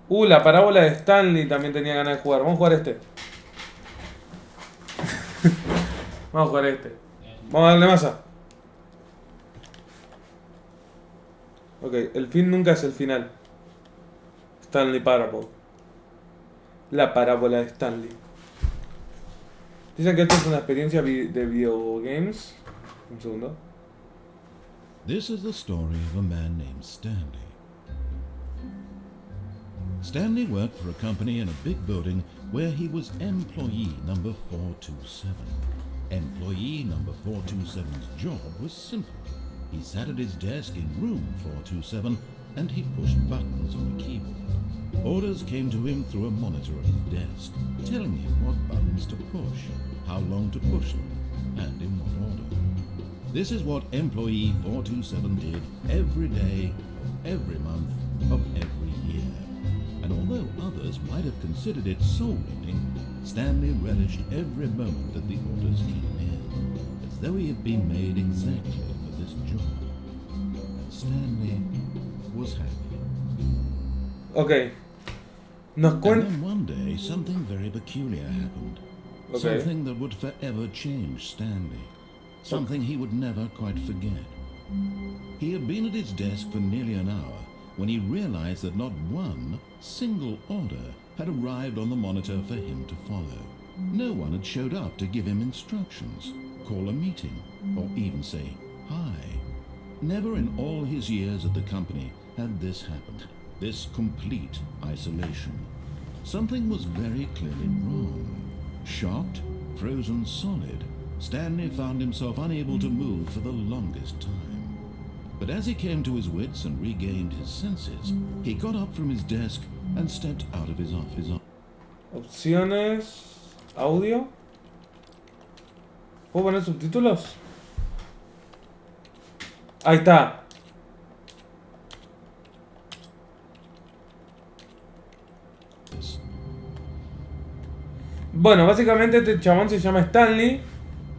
La parábola de Stanley también tenía ganas de jugar. Vamos a jugar este. Vamos a jugar este. Vamos a darle masa. Ok, el fin nunca es el final. Stanley Parable. La parábola de Stanley. Dicen que esto es una experiencia de videogames. Un segundo. This is the story of a man named Stanley. Stanley worked for a company in a big building where he was employee number 427. Employee number 427's job was simple. He sat at his desk in room 427 and he pushed buttons on the keyboard. Orders came to him through a monitor on his desk, telling him what buttons to push, how long to push them, and in what order. This is what employee 427 did every day, of every month, of every year. And although others might have considered it soul-rending, Stanley relished every moment that the orders came in, as though he had been made exactly for this job. And Stanley was happy. Ok. Nos And cuenta. then one day, something very peculiar happened. Okay. Something that would forever change Stanley. Something he would never quite forget. He had been at his desk for nearly an hour when he realized that not one single order had arrived on the monitor for him to follow. No one had showed up to give him instructions, call a meeting, or even say hi. Never in all his years at the company had this happened. This complete isolation. Something was very clearly wrong. Shocked, frozen solid, Stanley found himself unable to move for the longest time. But as he came to his wits and regained his senses, he got up from his desk and stepped out of his office. Opciones. Audio. ¿Puedo poner subtítulos? Ahí está. Bueno, básicamente este chabón se llama Stanley.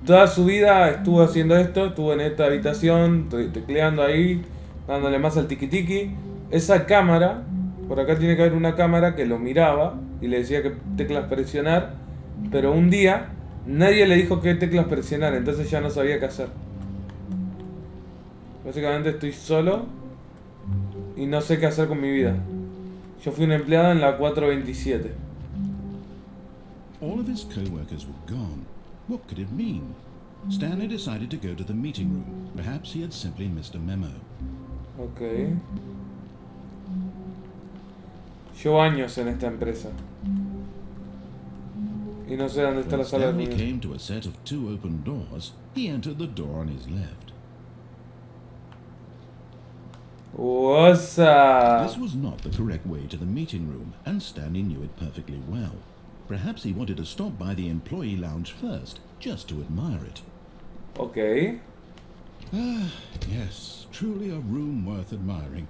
Toda su vida estuvo haciendo esto, estuvo en esta habitación, tecleando ahí, dándole más al tiki tiki. Esa cámara, por acá tiene que haber una cámara que lo miraba y le decía qué teclas presionar. Pero un día nadie le dijo qué teclas presionar, entonces ya no sabía qué hacer. Básicamente estoy solo y no sé qué hacer con mi vida. Yo fui un empleado en la 427. All of his co-workers were gone. What could it mean? Stanley decided to go to the meeting room. Perhaps he had simply missed a memo. Ok. Llevo años en esta empresa. Y no sé dónde está When la sala de Stanley reuniones. came to a set of two open doors, he entered the door on his left. ¡Osa! This was not the correct way to the meeting room, and Stanley knew it perfectly well. Perhaps he wanted to stop by the employee lounge first, just to admire it. Ok. Ah, yes, truly a room worth admiring.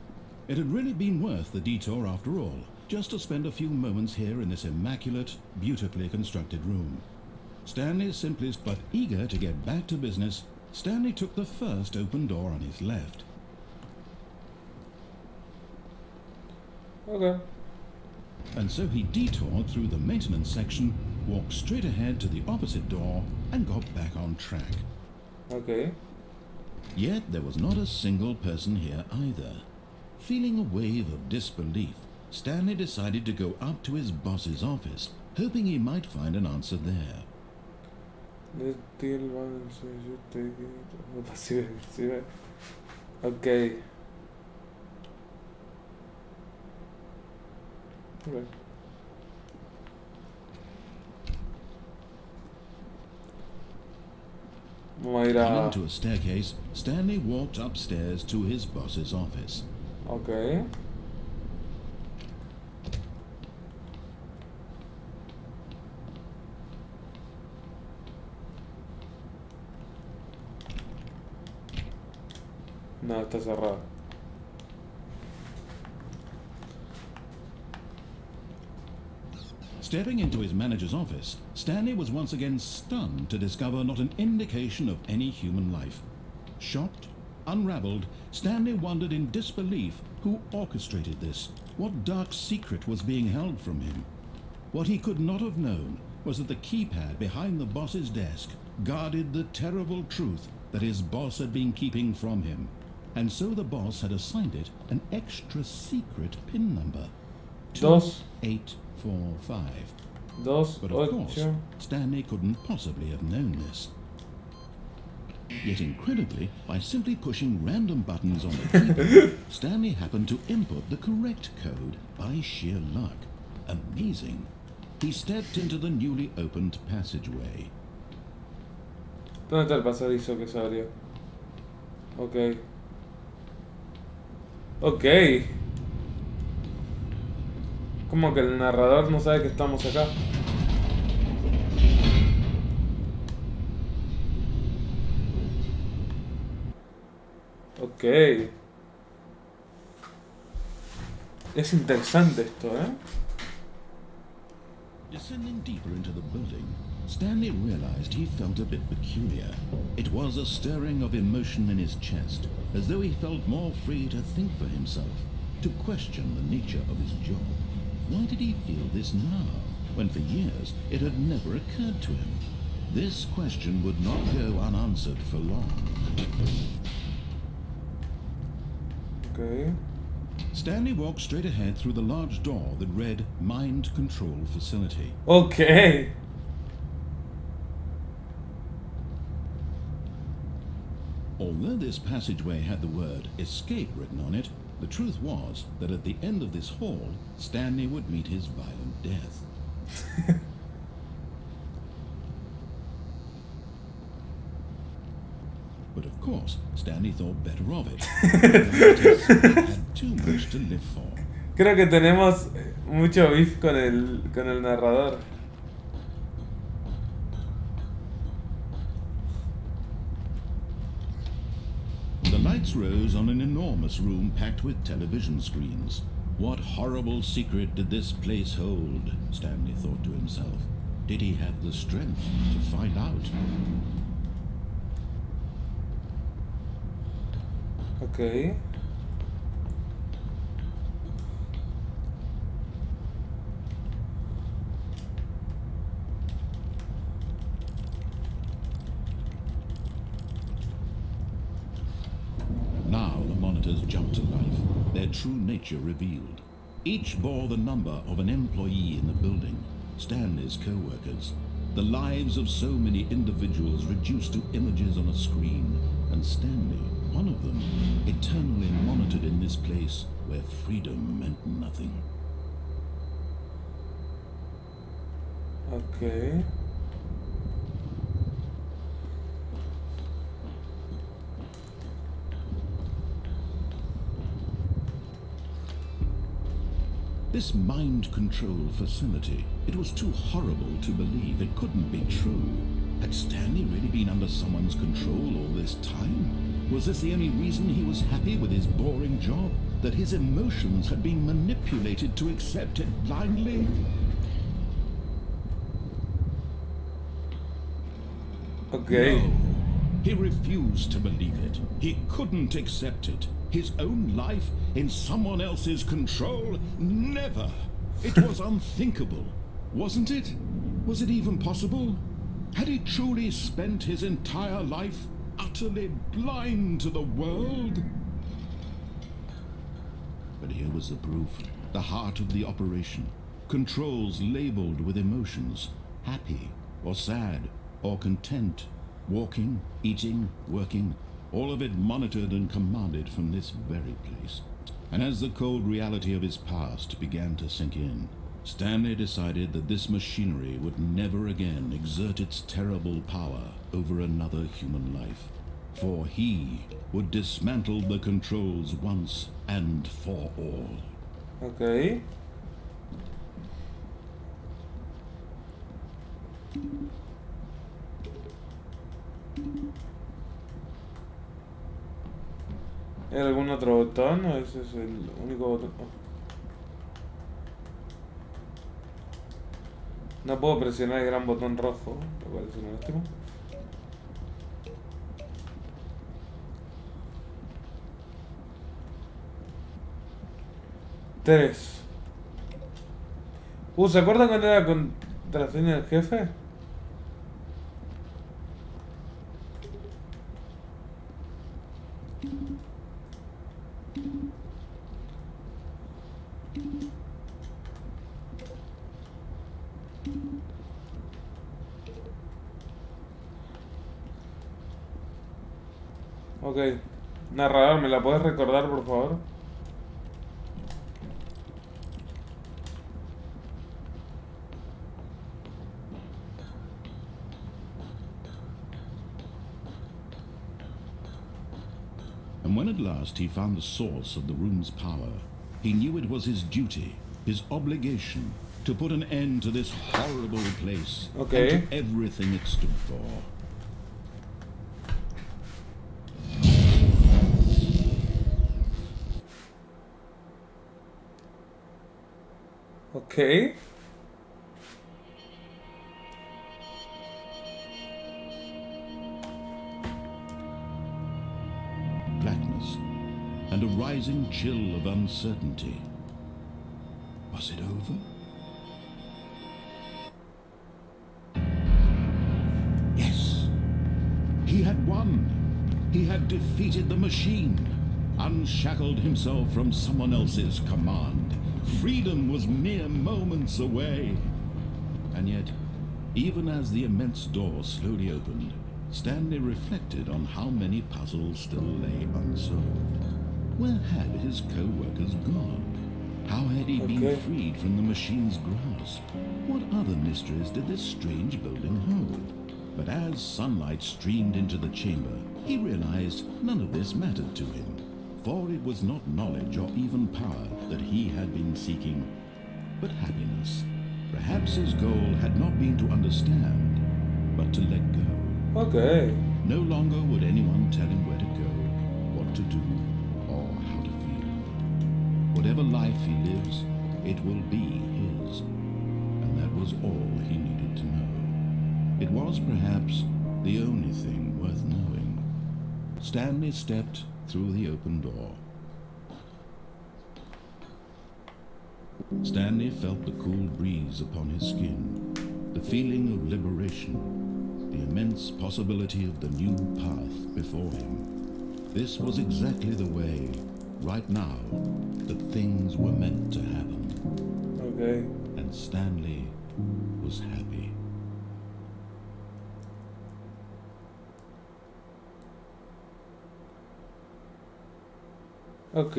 It had really been worth the detour after all, just to spend a few moments here in this immaculate, beautifully constructed room. Stanley simplest but eager to get back to business, Stanley took the first open door on his left. Ok. And so he detoured through the maintenance section, walked straight ahead to the opposite door, and got back on track. Ok. Yet there was not a single person here either. Feeling a wave of disbelief, Stanley decided to go up to his boss's office, hoping he might find an answer there. Ok. Ok. Vamos a ir Coming a... to a staircase, Stanley walked upstairs to his boss's office. Ok. No, está cerrado. Stepping into his manager's office, Stanley was once again stunned to discover not an indication of any human life. Shocked, Unraveled, Stanley wondered in disbelief who orchestrated this, what dark secret was being held from him. What he could not have known was that the keypad behind the boss's desk guarded the terrible truth that his boss had been keeping from him, and so the boss had assigned it an extra secret PIN number. 2845. But of course, Stanley couldn't possibly have known this. Yet incredibly, by simply pushing random buttons on the keyboard, Stanley happened to input the correct code by sheer luck. Amazing. He stepped into the newly opened passageway. ¿Dónde está el pasadizo que se abrió? Ok. Ok. Como que el narrador no sabe que estamos acá. Ok. Es interesante esto, ¿eh? Descending deeper into the building, Stanley realized he felt a bit peculiar. It was a stirring of emotion in his chest, as though he felt more free to think for himself, to question the nature of his job. Why did he feel this now, when for years it had never occurred to him? This question would not go unanswered for long. Okay. Stanley walked straight ahead through the large door that read Mind Control Facility. Okay. Although this passageway had the word escape written on it, the truth was that at the end of this hall, Stanley would meet his violent death. But of course, Stanley thought better of it. He had too much to live for. Creo que tenemos mucho beef con el narrador. The lights rose on an enormous room packed with television screens. What horrible secret did this place hold? Stanley thought to himself. Did he have the strength to find out? Okay. Now the monitors jumped to life, their true nature revealed. Each bore the number of an employee in the building, Stanley's co-workers. The lives of so many individuals reduced to images on a screen, and Stanley, one of them, eternally monitored in this place where freedom meant nothing. Okay. This mind control facility, it was too horrible to believe. It couldn't be true. Had Stanley really been under someone's control all this time? Was this the only reason he was happy with his boring job? That his emotions had been manipulated to accept it blindly? Okay. No. He refused to believe it. He couldn't accept it. His own life in someone else's control? Never! It was unthinkable. Wasn't it? Was it even possible? Had he truly spent his entire life utterly blind to the world? But here was the proof. The heart of the operation. Controls labeled with emotions. Happy, or sad, or content. Walking, eating, working. All of it monitored and commanded from this very place. And as the cold reality of his past began to sink in, Stanley decided that this machinery would never again exert its terrible power over another human life. For he would dismantle the controls once and for all. Okay. ¿Hay algún otro botón o ese es el único botón? Oh. No puedo presionar el gran botón rojo, lo cual es una lástima. 3. ¿Se acuerdan cuando era contraseña del jefe? Ok. Narrador, ¿me la puedes recordar, por favor? And when at last he found the source of the room's power, he knew it was his duty, his obligation, to put an end to this horrible place and to everything it stood for. Okay. Blackness and a rising chill of uncertainty. Was it over? Yes. He had won. He had defeated the machine, unshackled himself from someone else's command. Freedom was mere moments away. And yet, even as the immense door slowly opened, Stanley reflected on how many puzzles still lay unsolved. Where had his co-workers gone? How had he been freed from the machine's grasp? What other mysteries did this strange building hold? But as sunlight streamed into the chamber, he realized none of this mattered to him. For it was not knowledge or even power that he had been seeking, but happiness. Perhaps his goal had not been to understand, but to let go. Okay. No longer would anyone tell him where to go, what to do, or how to feel. Whatever life he lives, it will be his. And that was all he needed to know. It was perhaps the only thing worth knowing. Stanley stepped through the open door. Stanley felt the cool breeze upon his skin, the feeling of liberation, the immense possibility of the new path before him. This was exactly the way, right now, that things were meant to happen. Okay. And Stanley was happy. Ok.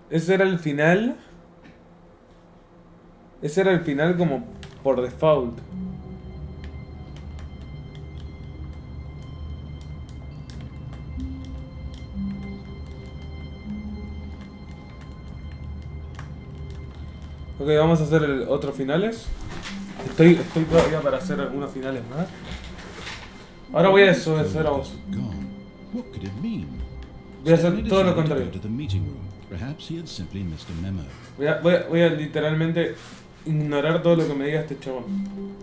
Ese era el final. Ese era el final como por default. Ok, vamos a hacer el otro finales. Estoy todavía para hacer algunos finales más. Ahora voy a hacer a vos. What could it mean? Voy a hacer todo lo contrario. Voy a literalmente ignorar todo lo que me diga este chabón.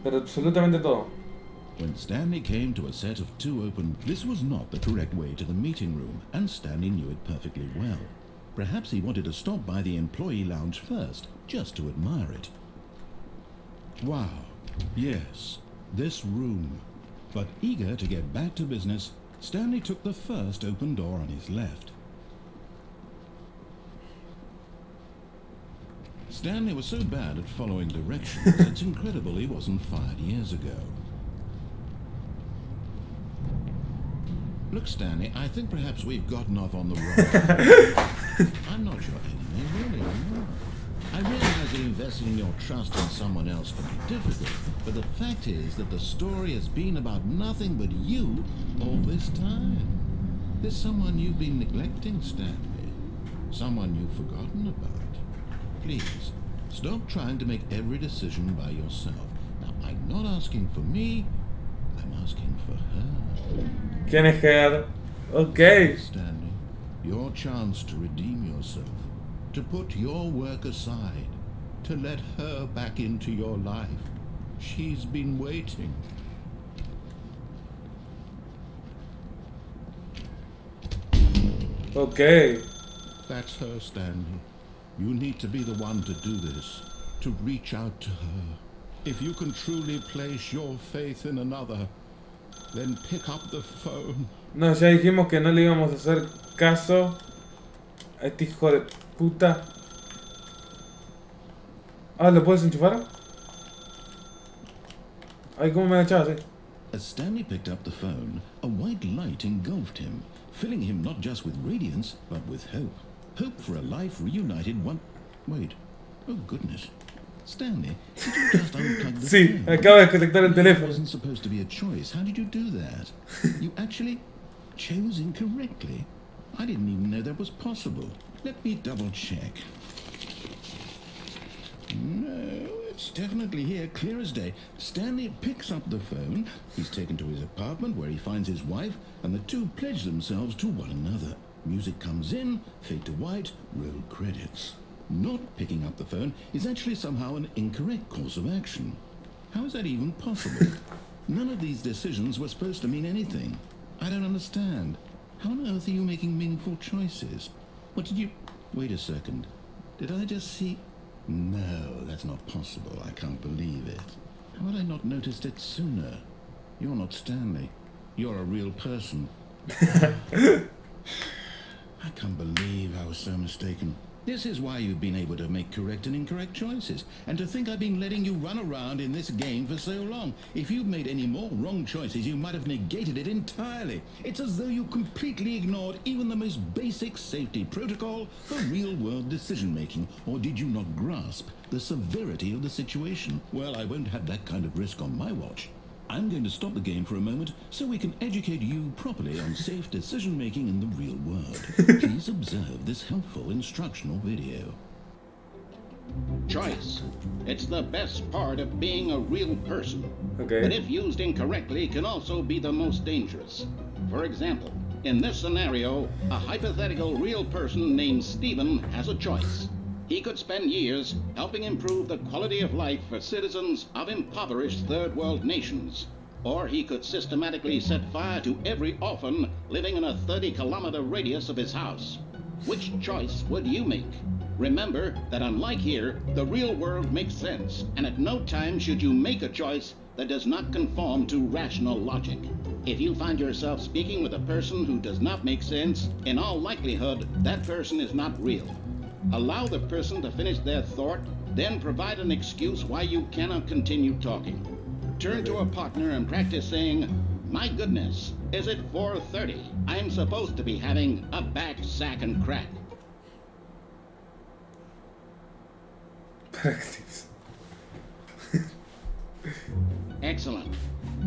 Pero absolutamente todo. When Stanley came to a set of two open, this was not the correct way to the meeting room, and Stanley knew it perfectly well. Perhaps he wanted to stop by the employee lounge first, just to admire it. Wow, yes, this room. But eager to get back to business, Stanley took the first open door on his left. Stanley was so bad at following directions, it's incredible he wasn't fired years ago. Look, Stanley, I think perhaps we've gotten off on the wrong. I'm not your enemy, really, I'm not. I realize that investing in your trust in someone else can be difficult, but the fact is that the story has been about nothing but you all this time. There's someone you've been neglecting, Stanley. Someone you've forgotten about. Please, stop trying to make every decision by yourself. Now, I'm not asking for me, I'm asking for her. ¿Quién es her? Okay. Stanley, your chance to redeem yourself, to put your work aside, to let her back into your life. She's been waiting. Okay. That's her, Stanley. You need to be the one to do this, to reach out to her. If you can truly place your faith in another, then pick up the phone. No, ya dijimos que no le íbamos a hacer caso a este hijo de puta. Ah, ¿lo puedes enchufar? Ay, ¿cómo me agachaba así? As Stanley picked up the phone, a white light engulfed him, filling him not just with radiance, but with hope. Hope for a life reunited one... Wait. Oh, goodness. Stanley, did you just unplug the Sí, phone? acabo de desconectar el It teléfono. wasn't supposed to be a choice. How did you do that? You actually chose incorrectly. I didn't even know that was possible. Let me double check. No, it's definitely here, clear as day. Stanley picks up the phone. He's taken to his apartment where he finds his wife, and the two pledge themselves to one another. Music comes in, fade to white, roll credits. Not picking up the phone is actually somehow an incorrect course of action. How is that even possible? None of these decisions were supposed to mean anything. I don't understand. How on earth are you making meaningful choices? What did you... Wait a second. Did I just see... No, that's not possible. I can't believe it. How had I not noticed it sooner? You're not Stanley. You're a real person. I can't believe I was so mistaken. This is why you've been able to make correct and incorrect choices. And to think I've been letting you run around in this game for so long. If you'd made any more wrong choices, you might have negated it entirely. It's as though you completely ignored even the most basic safety protocol for real-world decision-making. Or did you not grasp the severity of the situation? Well, I won't have that kind of risk on my watch. I'm going to stop the game for a moment so we can educate you properly on safe decision-making in the real world. Please observe this helpful instructional video. Choice. It's the best part of being a real person. Okay. But if used incorrectly, can also be the most dangerous. For example, in this scenario, a hypothetical real person named Stephen has a choice. He could spend years helping improve the quality of life for citizens of impoverished third world nations. Or he could systematically set fire to every orphan living in a 30-kilometer radius of his house. Which choice would you make? Remember that unlike here, the real world makes sense, and at no time should you make a choice that does not conform to rational logic. If you find yourself speaking with a person who does not make sense, in all likelihood, that person is not real. Allow the person to finish their thought, then provide an excuse why you cannot continue talking. Turn to a partner and practice saying, "My goodness, is it 4:30? I'm supposed to be having a back, sack, and crack." Practice. Excellent.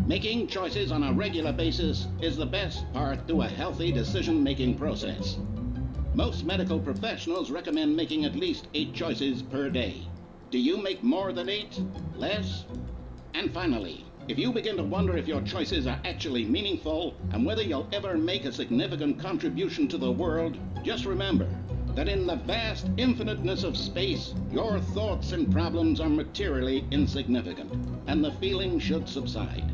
Making choices on a regular basis is the best part to a healthy decision-making process. Most medical professionals recommend making at least 8 choices per day. Do you make more than 8? Less? And finally, if you begin to wonder if your choices are actually meaningful and whether you'll ever make a significant contribution to the world, just remember that in the vast infiniteness of space, your thoughts and problems are materially insignificant, and the feeling should subside.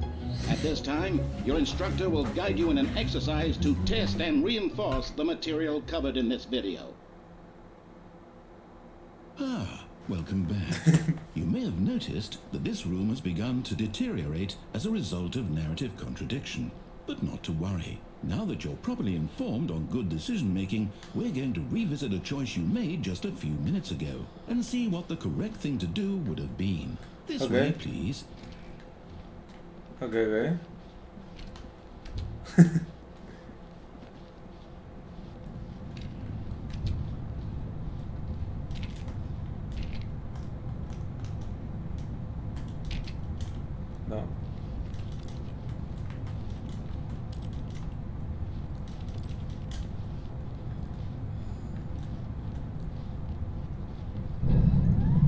At this time, your instructor will guide you in an exercise to test and reinforce the material covered in this video. Ah, welcome back. You may have noticed that this room has begun to deteriorate as a result of narrative contradiction. But not to worry. Now that you're properly informed on good decision-making, we're going to revisit a choice you made just a few minutes ago and see what the correct thing to do would have been. This way, please. Okay. No.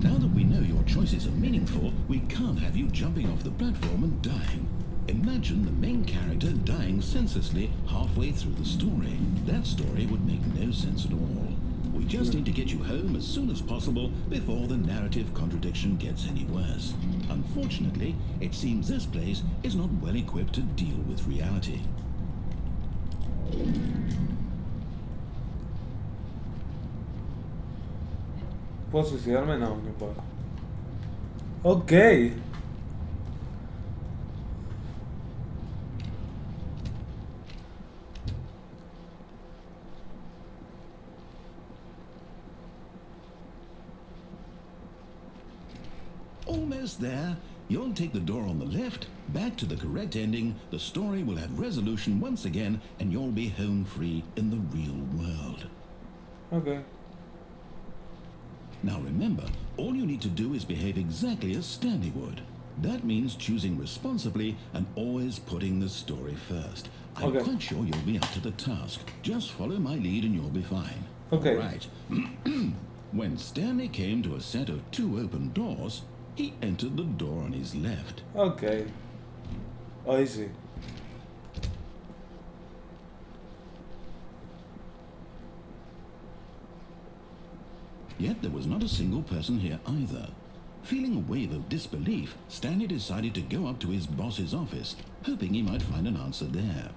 Now that we know your choices are meaningful, we can't have you jumping off the platform and dying. Imagine the main character dying senselessly halfway through the story. That story would make no sense at all. We just need to get you home as soon as possible before the narrative contradiction gets any worse. Unfortunately, it seems this place is not well equipped to deal with reality. ¿Puedo suicidarme? No, no puedo. Ok. Almost there. You'll take the door on the left, back to the correct ending, the story will have resolution once again, and you'll be home free in the real world. Ok. Now remember, all you need to do is behave exactly as Stanley would. That means choosing responsibly and always putting the story first. I'm Okay. quite sure you'll be up to the task. Just follow my lead and you'll be fine. Okay. All right. When Stanley came to a set of 2 open doors, he entered the door on his left. Ok. Ahí sí. Yet there was not a single person here either. Feeling a wave of disbelief, Stanley decided to go up to his boss's office, hoping he might find an answer there.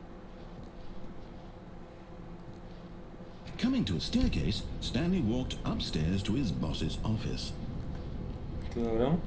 Coming to a staircase, Stanley walked upstairs to his boss's office. Claro.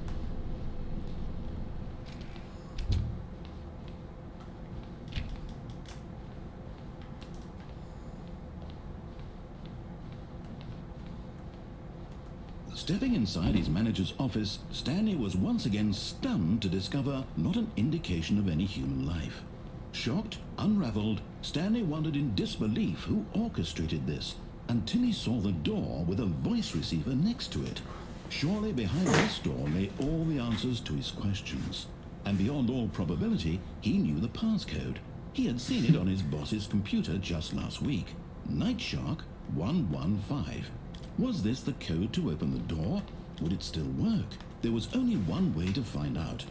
Stepping inside his manager's office, Stanley was once again stunned to discover not an indication of any human life. Shocked, unraveled, Stanley wondered in disbelief who orchestrated this, until he saw the door with a voice receiver next to it. Surely behind this door lay all the answers to his questions. And beyond all probability, he knew the passcode. He had seen it on his boss's computer just last week. Nightshark 115. Was this the code to open the door? Would it still work? There was only one way to find out.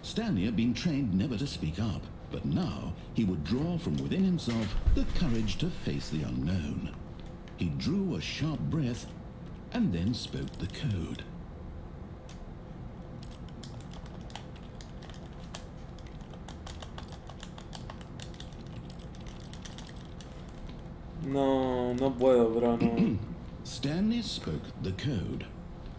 Stanley had been trained never to speak up, but now he would draw from within himself the courage to face the unknown. He drew a sharp breath and then spoke the code. No, no puedo, bro, no. Stanley spoke the code.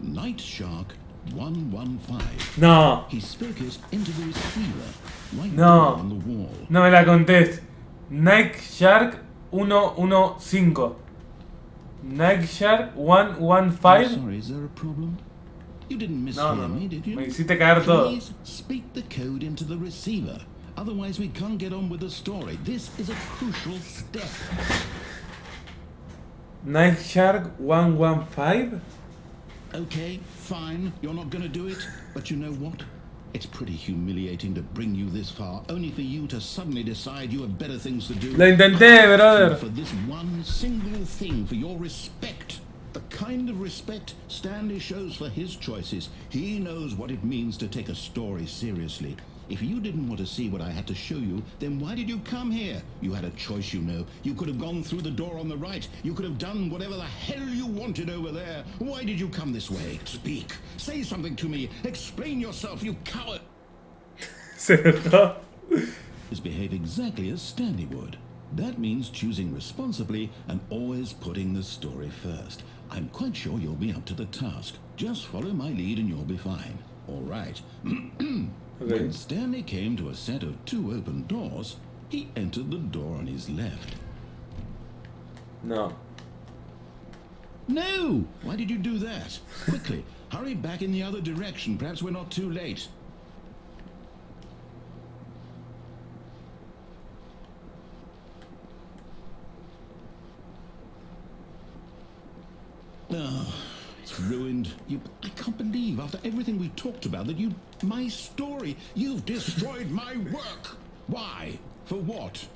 Nightshark 115. No, He spoke it into the receiver, right No. there on the wall. no me la contés. Nike Shark 115. Nike Shark I'm 115. sorry, is there a problem? You didn't No, mishear no, no. me, did you? Me hiciste caer todo. Please speak the code into the receiver. Otherwise we can't get on with the story. This is a crucial step. Nike Shark 115. Okay, fine, you're not gonna do it, but you know what? It's pretty humiliating to bring you this far, only for you to suddenly decide you have better things to do. Lo intenté, brother. For this one single thing, for your respect. The kind of respect Stanley shows for his choices. He knows what it means to take a story seriously. If you didn't want to see what I had to show you, then why did you come here? You had a choice, you know. You could have gone through the door on the right. You could have done whatever the hell you wanted over there. Why did you come this way? Speak. Say something to me. Explain yourself, you coward. Se dejó. Behave exactly as Stanley would. That means choosing responsibly and always putting the story first. I'm quite sure you'll be up to the task. Just follow my lead and you'll be fine. All right. Okay. When Stanley came to a set of 2 open doors, he entered the door on his left. No. No! Why did you do that? Quickly, hurry back in the other direction. Perhaps we're not too late. Oh, it's ruined. I can't believe, after everything we talked about, that my story, you've destroyed my work. Why? For what?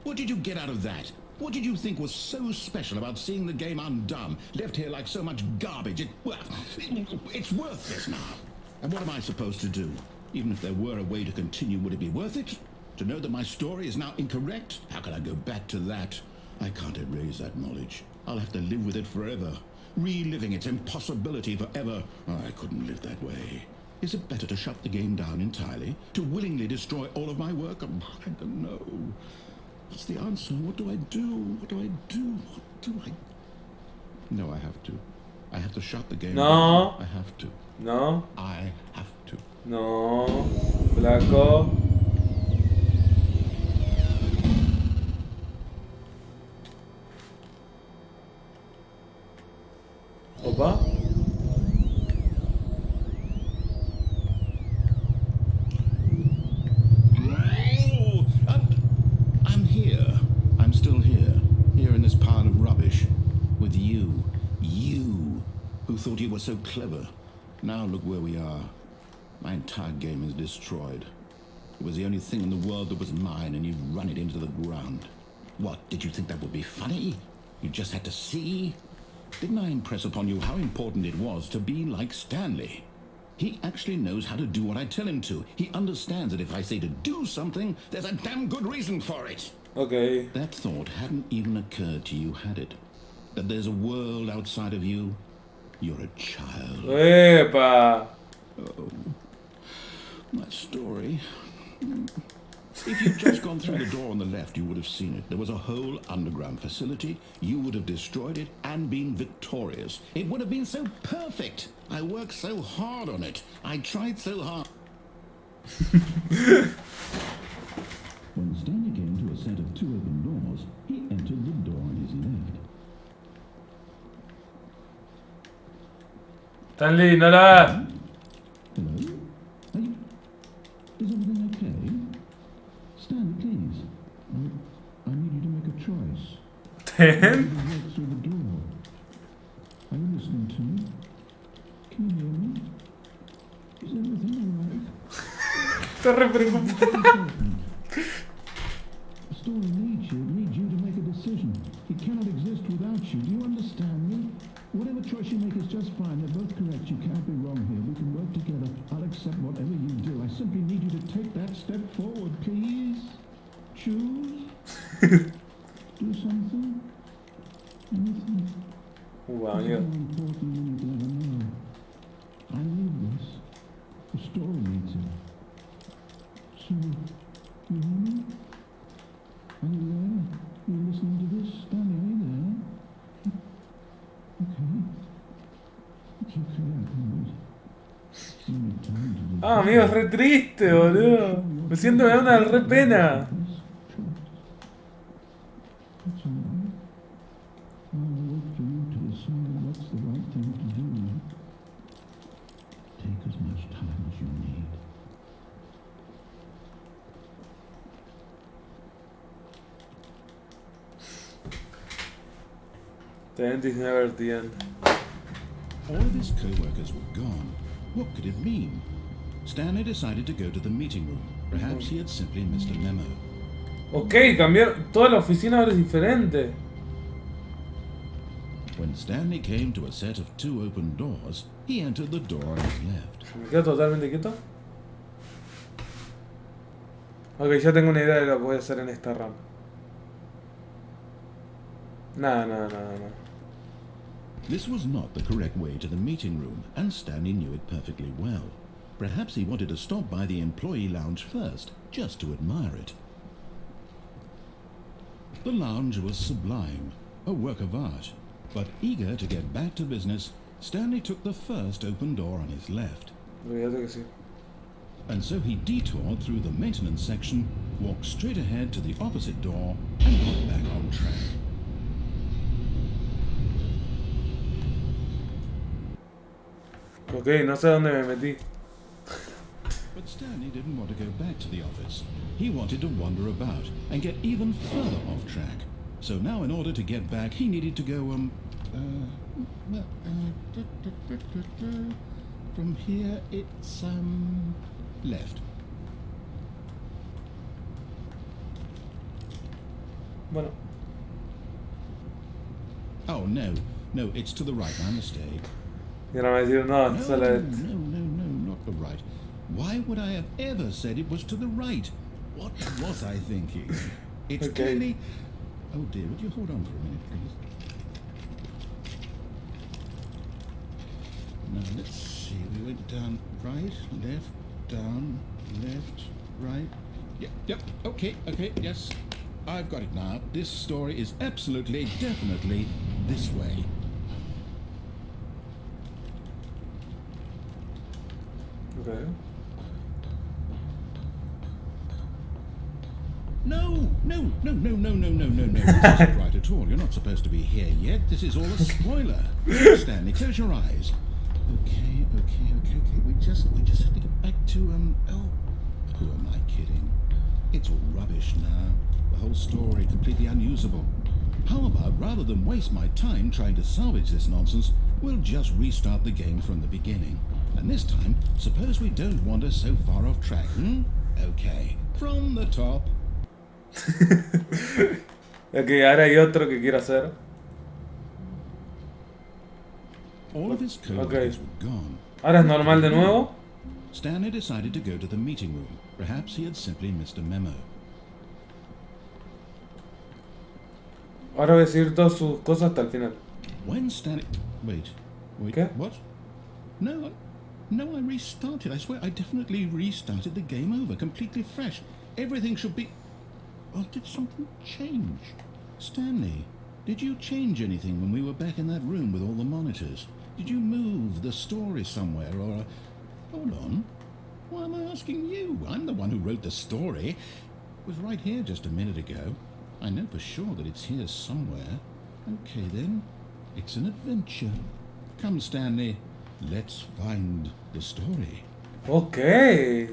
What did you get out of that? What did you think was so special about seeing the game undone, left here like so much garbage? It's worthless now. And what am I supposed to do? Even if there were a way to continue, would it be worth it? To know that my story is now incorrect? How can I go back to that? I can't erase that knowledge. I'll have to live with it forever. Reliving its impossibility forever. I couldn't live that way. Is it better to shut the game down entirely? To willingly destroy all of my work? I don't know. What's the answer? What do I do? What do I do? What do I... No, I have to. I have to shut the game No. down. I have to. No. I have to. No. Flaco. Opa. Oh, I'm here. I'm still here. Here in this pile of rubbish. With you. You. Who thought you were so clever. Now look where we are. My entire game is destroyed. It was the only thing in the world that was mine, and you've run it into the ground. What, did you think that would be funny? You just had to see? Didn't I impress upon you how important it was to be like Stanley? He actually knows how to do what I tell him to. He understands that if I say to do something, there's a damn good reason for it. Okay. That thought hadn't even occurred to you, had it? That there's a world outside of you? You're a child. Epa. Oh, my story. If you'd just gone through the door on the left, you would have seen it. There was a whole underground facility. You would have destroyed it and been victorious. It would have been so perfect. I worked so hard on it. I tried so hard. When Stanley came to a set of 2 open doors, he entered the door on his left. Stanley, no la hagas. Hello? Is everything okay? Stanley, please. I need you to make a choice. Ten. You walk through the door. Are you listening to me? Can you hear me? Is everything alright? Está re preocupado. The story needs you to make a decision. It cannot exist without you. Do you understand me? Whatever choice you make is just fine. They're both correct. You can't be wrong here. We can work together. I'll accept whatever you do. I simply need you to take that step forward, please. Choose. Do something. Anything. Wow, It's yeah. more important than you'd ever know. I need this. The story needs it. So, you hear me? Are you there? Are you listening to this? Stanley, are you there? Okay. It's okay, I can wait. You need time to do Ah, amigo, es re triste, boludo. Me siento, me da una re pena. That's all right. I'll wait for you to decide what's the right thing to do. Take as much time as you need. The end is never the end. All of his co-workers were gone. What could it mean? Stanley decided to go to the meeting room. Perhaps he had simply missed a memo. Ok, cambiar. Toda la oficina ahora es diferente. When Stanley came to a set of 2 open doors, he entered the door on his left. ¿Me quedo totalmente quieto? Ok, ya tengo una idea de lo que voy a hacer en esta RAM. Nada. This was not the correct way to the meeting room, and Stanley knew it perfectly well. Perhaps he wanted to stop by the employee lounge first, just to admire it. The lounge was sublime, a work of art. But eager to get back to business, Stanley took the first open door on his left. Olvídate que sí. And so he detoured through the maintenance section, walked straight ahead to the opposite door, and got back on track. Ok, no sé dónde me metí. But Stanley didn't want to go back to the office. He wanted to wander about and get even further off track. So now in order to get back, he needed to go, from here it's, left. Bueno. Oh, no, it's to the right, my mistake. Y ahora me decir, no, No, solo es. not the right. Why would I have ever said it was to the right? What was I thinking? It's Okay. clearly... Oh dear, would you hold on for a minute, please? Now, let's see. We went down right, left, down, left, right. Yep, okay, yes. I've got it now. This story is absolutely, definitely this way. Okay. No. This isn't right at all. You're not supposed to be here yet. This is all a spoiler. Stanley, close your eyes. Okay. We just have to get back to, who am I kidding? It's all rubbish now. The whole story completely unusable. How about, rather than waste my time trying to salvage this nonsense, we'll just restart the game from the beginning. And this time, suppose we don't wander so far off track, Okay, from the top. Ok, ahora hay otro que quiero hacer. All of his co-workers were gone. Ahora es normal de nuevo. Stanley decided to go to the meeting room. Perhaps he had simply missed a memo. Ahora voy a seguir todas sus cosas hasta el final. When Stanley... Wait. ¿Qué? What? No, I restarted. I swear I definitely restarted the game over, completely fresh. Everything should be... Or did something change? Stanley, did you change anything when we were back in that room with all the monitors? Did you move the story somewhere, or... Hold on. Why am I asking you? I'm the one who wrote the story. It was right here just a minute ago. I know for sure that it's here somewhere. Okay then, it's an adventure. Come, Stanley, let's find the story. Ok.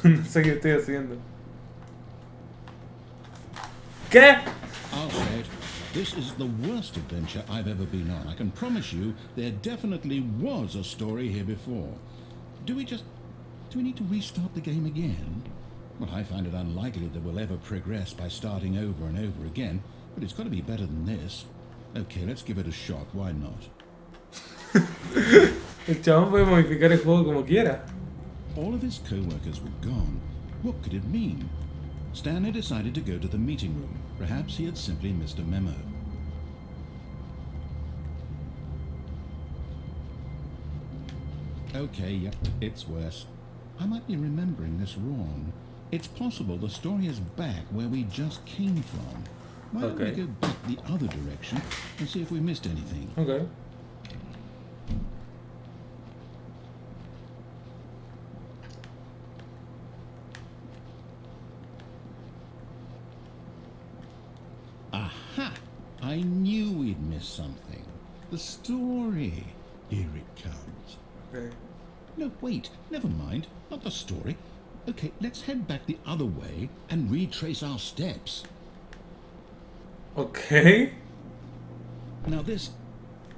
No sé qué estoy haciendo. ¿Qué? I'll say it. This is the worst adventure I've ever been on. I can promise you there definitely was a story here before. Do we need to restart the game again? Well, I find it unlikely that we'll ever progress by starting over and over again, but it's got to be better than this. Okay, let's give it a shot. Why not? El chabón puede modificar el juego como quiera. All of his co-workers were gone. What could it mean? Stanley decided to go to the meeting room. Perhaps he had simply missed a memo. Okay, yep, it's worse. I might be remembering this wrong. It's possible the story is back where we just came from. Why don't we go back the other direction and see if we missed anything? Okay. Aha! I knew we'd missed something. The story. Here it comes. Okay. No, wait, never mind. Not the story. Okay, let's head back the other way and retrace our steps. Okay. Now this...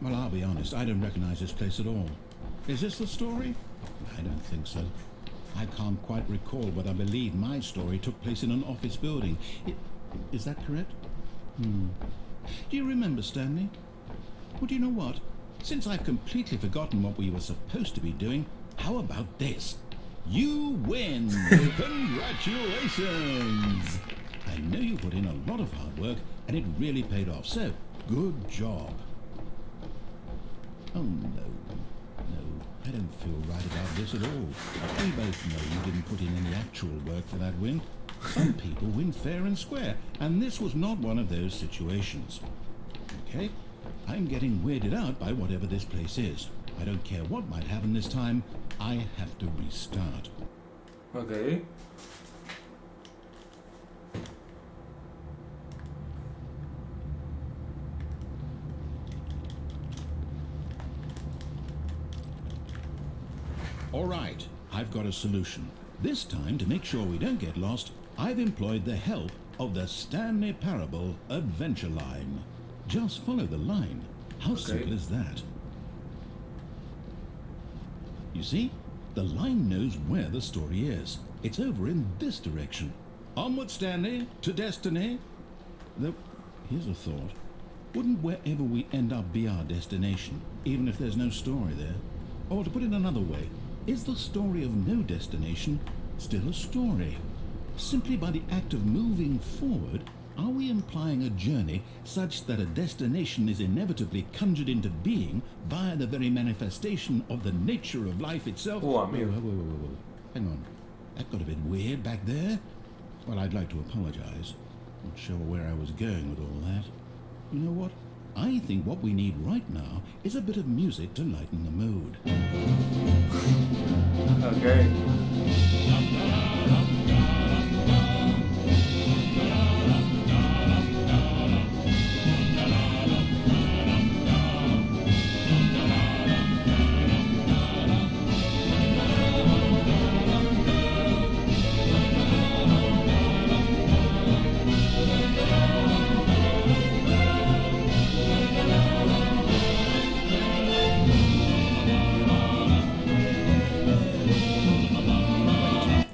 Well, I'll be honest, I don't recognize this place at all. Is this the story? I don't think so. I can't quite recall, but I believe my story took place in an office building. Is that correct? Do you remember, Stanley? Well, do you know what? Since I've completely forgotten what we were supposed to be doing, how about this? You win! Congratulations! I know you put in a lot of hard work, and it really paid off, so good job. Oh, no, I don't feel right about this at all. We both know you didn't put in any actual work for that win. Some people win fair and square, and this was not one of those situations. Okay? I'm getting weirded out by whatever this place is. I don't care what might happen this time. I have to restart. Okay. All right, I've got a solution. This time, to make sure we don't get lost, I've employed the help of the Stanley Parable Adventure Line. Just follow the line. How simple is that? You see, the line knows where the story is. It's over in this direction. Onward, Stanley, to destiny. Though, here's a thought. Wouldn't wherever we end up be our destination, even if there's no story there? Or to put it another way, is the story of no destination still a story? Simply by the act of moving forward, are we implying a journey such that a destination is inevitably conjured into being via the very manifestation of the nature of life itself? Oh, amigo. Whoa. Hang on. That got a bit weird back there. Well, I'd like to apologize. Not sure where I was going with all that. You know what? I think what we need right now is a bit of music to lighten the mood. Okay.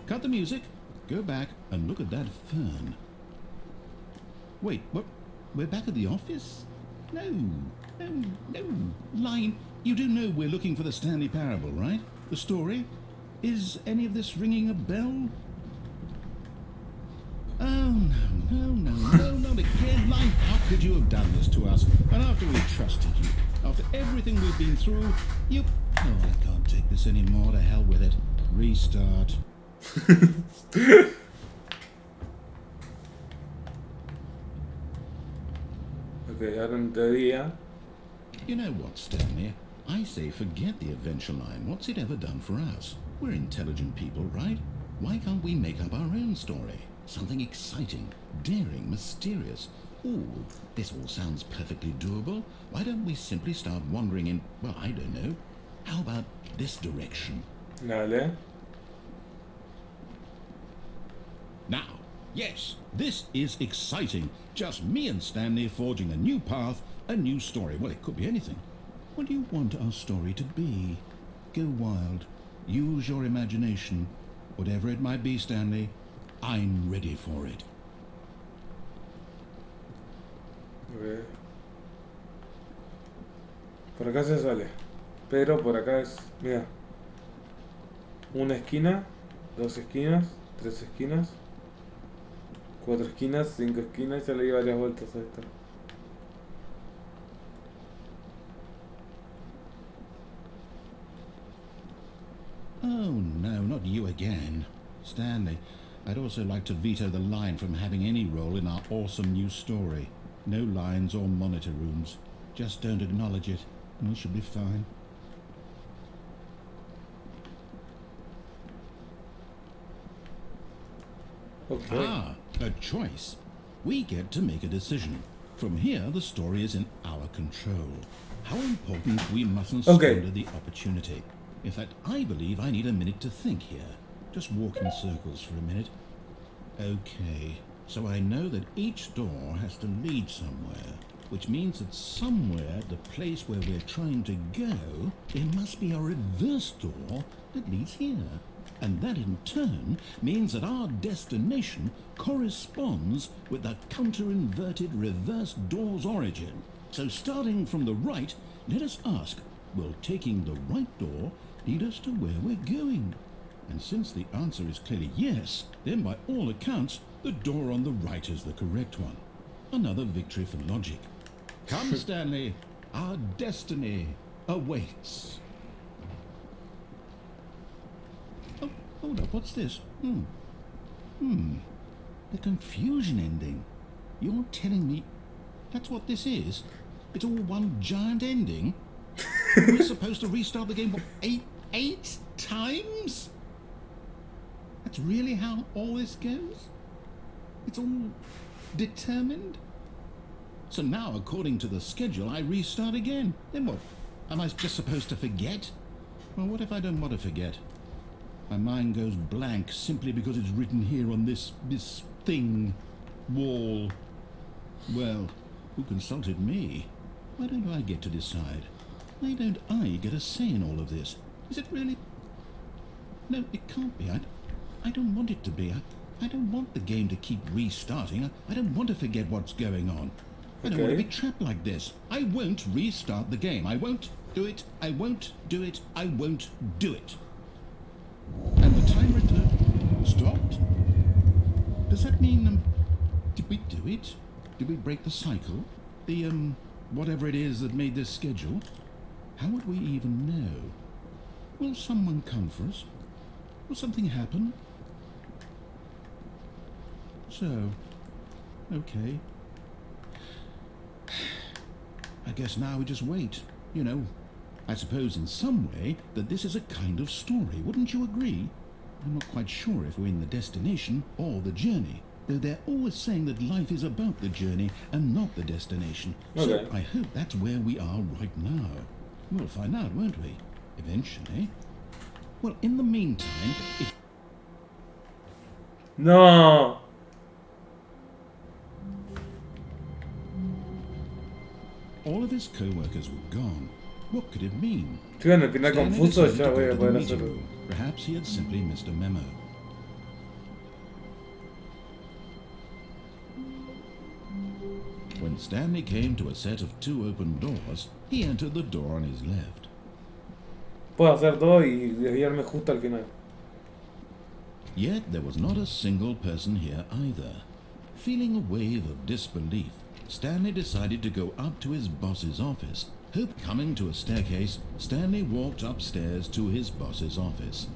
Cut the music, go back and look at that fern. Wait, what? We're back at the office? No. Line, you do know we're looking for the Stanley Parable, right? The story? Is any of this ringing a bell? Oh, no, not again. Line, how could you have done this to us? And after we trusted you, after everything we've been through, you... Oh, I can't take this anymore. To hell with it. Restart. Ok, ahora entraría. You know what, Stanley? I say forget the adventure line. What's it ever done for us? We're intelligent people, right? Why can't we make up our own story? Something exciting, daring, mysterious. Ooh, this all sounds perfectly doable. Why don't we simply start wandering in, well, I don't know. How about this direction? Dale. Now, yes, this is exciting. Just me and Stanley forging a new path, a new story. Well, it could be anything. What do you want our story to be? Go wild. Use your imagination. Whatever it might be, Stanley, I'm ready for it. Ok. Por acá se sale. Pero por acá es. Mira. Una esquina. Dos esquinas. Tres esquinas. Cuatro esquinas. Cinco esquinas. Ya le di varias vueltas a esto. Oh, no, not you again. Stanley, I'd also like to veto the line from having any role in our awesome new story. No lines or monitor rooms. Just don't acknowledge it, and we should be fine. Okay. Ah, a choice. We get to make a decision. From here, the story is in our control. How important we mustn't squander the opportunity. In fact, I believe I need a minute to think here. Just walk in circles for a minute. Okay, so I know that each door has to lead somewhere, which means that somewhere at the place where we're trying to go, there must be a reverse door that leads here. And that in turn means that our destination corresponds with the counter-inverted reverse door's origin. So starting from the right, let us ask, will taking the right door lead us to where we're going? And since the answer is clearly yes, then by all accounts, the door on the right is the correct one. Another victory for logic. Come, Stanley, our destiny awaits. Oh, hold up, what's this? The confusion ending. You're telling me that's what this is? It's all one giant ending? We're supposed to restart the game, what, eight times? That's really how all this goes? It's all determined? So now, according to the schedule, I restart again. Then what? Am I just supposed to forget? Well, what if I don't want to forget? My mind goes blank simply because it's written here on this thing, wall. Well, who consulted me? Why don't I get to decide? Why don't I get a say in all of this? Is it really? No, it can't be. I don't want it to be. I don't want the game to keep restarting. I don't want to forget what's going on. I don't want to be trapped like this. I won't restart the game. I won't do it. I won't do it. I won't do it. And the timer stopped? Does that mean I'm we do it? Do we break the cycle? The, whatever it is that made this schedule? How would we even know? Will someone come for us? Will something happen? So, okay. I guess now we just wait. You know, I suppose in some way that this is a kind of story, wouldn't you agree? I'm not quite sure if we're in the destination or the journey, though they're always saying that life is about the journey and not the destination. Okay. So I hope that's where we are right now. We'll find out, won't we? Eventually. Well, in the meantime, if... No. all of his co-workers were gone, what could it mean? Estoy en el final Stanley confuso, decided ya to voy go a to the poder meeting hacerlo. room. Perhaps he had simply missed a memo. When Stanley came to a set of 2 open doors, he entered the door on his left. Puedo hacer todo y desviarme justo al final. Yet there was not a single person here either. Feeling a wave of disbelief, Stanley decided to go up to his boss's office. Coming to a staircase, Stanley walked upstairs to his boss's office.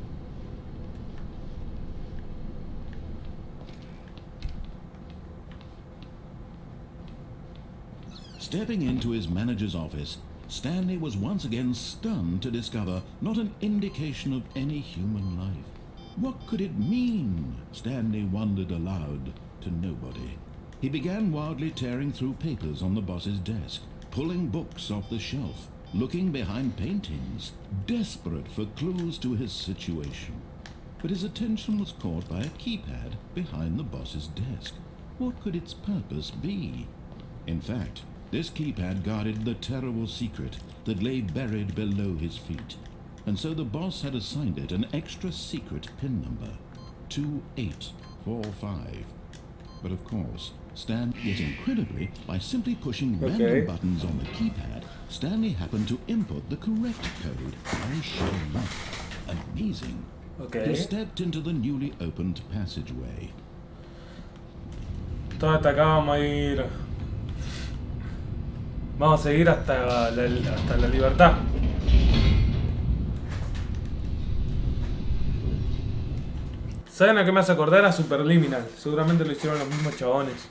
Stepping into his manager's office, Stanley was once again stunned to discover not an indication of any human life. What could it mean? Stanley wondered aloud to nobody. He began wildly tearing through papers on the boss's desk, pulling books off the shelf, looking behind paintings, desperate for clues to his situation. But his attention was caught by a keypad behind the boss's desk. What could its purpose be? In fact, this keypad guarded the terrible secret that lay buried below his feet. And so the boss had assigned it an extra secret PIN number, 2845. But of course, yet incredibly, by simply pushing random buttons on the keypad, Stanley happened to input the correct code by sheer luck. Amazing. He stepped into the newly opened passageway. Todo hasta acá vamos a ir. Vamos a seguir hasta la libertad. ¿Saben a qué me hace acordar? A Superliminal. Seguramente lo hicieron los mismos chabones.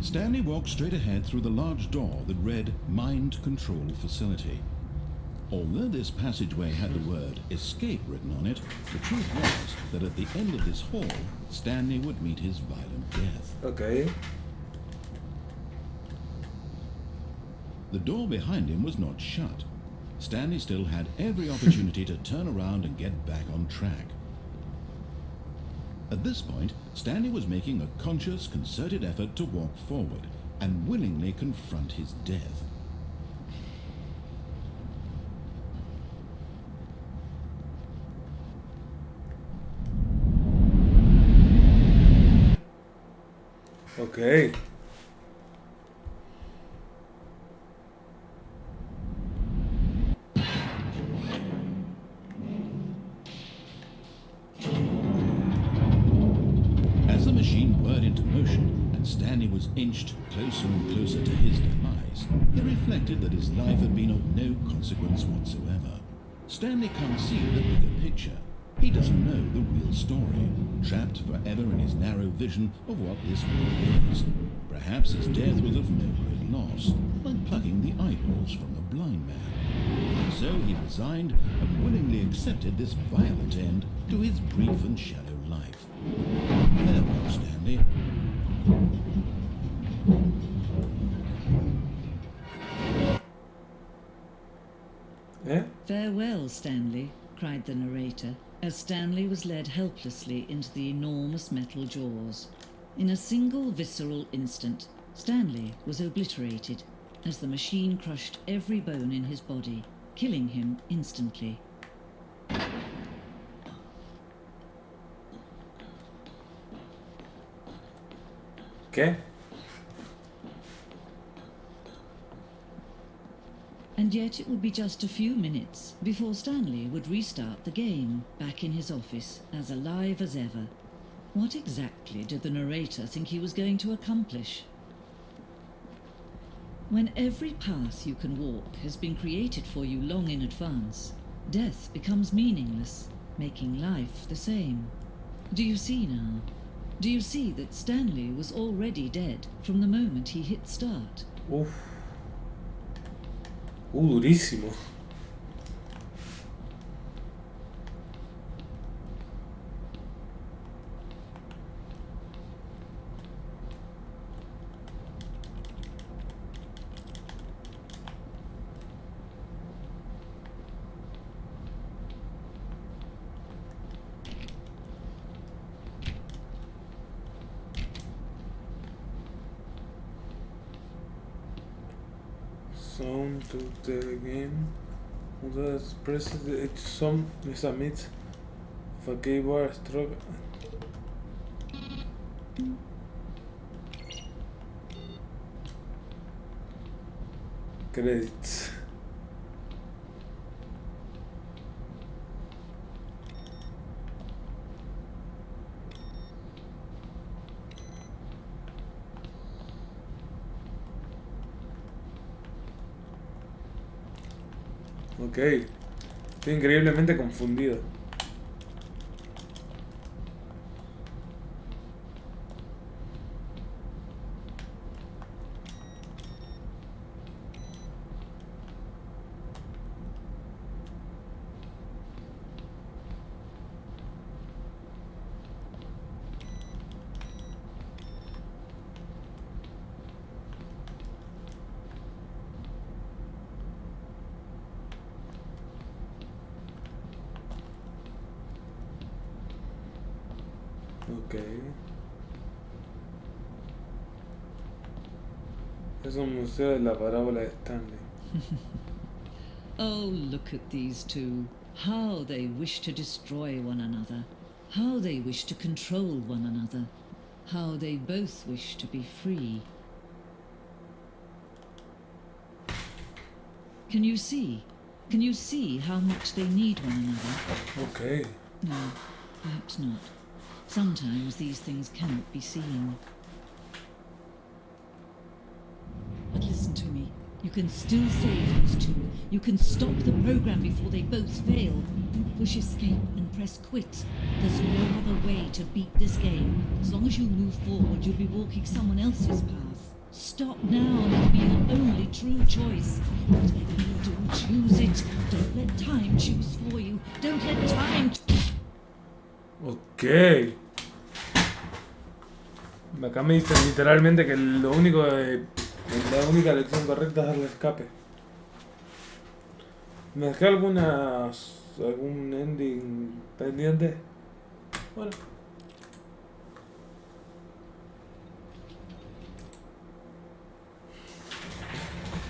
Stanley walked straight ahead through the large door that read Mind Control Facility. Although this passageway had the word escape written on it, the truth was that at the end of this hall, Stanley would meet his violent death. Okay. The door behind him was not shut. Stanley still had every opportunity to turn around and get back on track. At this point, Stanley was making a conscious, concerted effort to walk forward and willingly confront his death. Okay. As the machine whirred into motion and Stanley was inched closer and closer to his demise, he reflected that his life had been of no consequence whatsoever. Stanley can't see the bigger picture. He doesn't know the real story, trapped forever in his narrow vision of what this world is. Perhaps his death was of no great loss, like plucking the eyeballs from a blind man. And so he resigned and willingly accepted this violent end to his brief and shallow life. Farewell, Stanley. Farewell, Stanley, cried the narrator, as Stanley was led helplessly into the enormous metal jaws. In a single visceral instant, Stanley was obliterated as the machine crushed every bone in his body, killing him instantly. ¿Qué? And yet it would be just a few minutes before Stanley would restart the game, back in his office, as alive as ever. What exactly did the narrator think he was going to accomplish? When every path you can walk has been created for you long in advance, death becomes meaningless, making life the same. Do you see now? Do you see that Stanley was already dead from the moment he hit start? Uf. Durísimo. Sound to the game. The presses each song is a mix of a keyboard stroke. Credits. Ok, estoy increíblemente confundido. Ok. Es un museo de la parábola de Stanley. Oh, look at these two. How they wish to destroy one another. How they wish to control one another. How they both wish to be free. Can you see? Can you see how much they need one another? Ok. No, perhaps not. Sometimes these things cannot be seen. But listen to me. You can still save those two. You can stop the program before they both fail. Push escape and press quit. There's no other way to beat this game. As long as you move forward, you'll be walking someone else's path. Stop now and it'll be your only true choice. Whatever you do, choose it. Don't let time choose for you. Don't let time... Ok. Acá me dicen literalmente que lo único la única elección correcta es darle escape. ¿Me dejé algún ending pendiente? Bueno.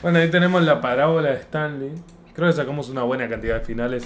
Bueno, ahí tenemos la parábola de Stanley. Creo que sacamos una buena cantidad de finales.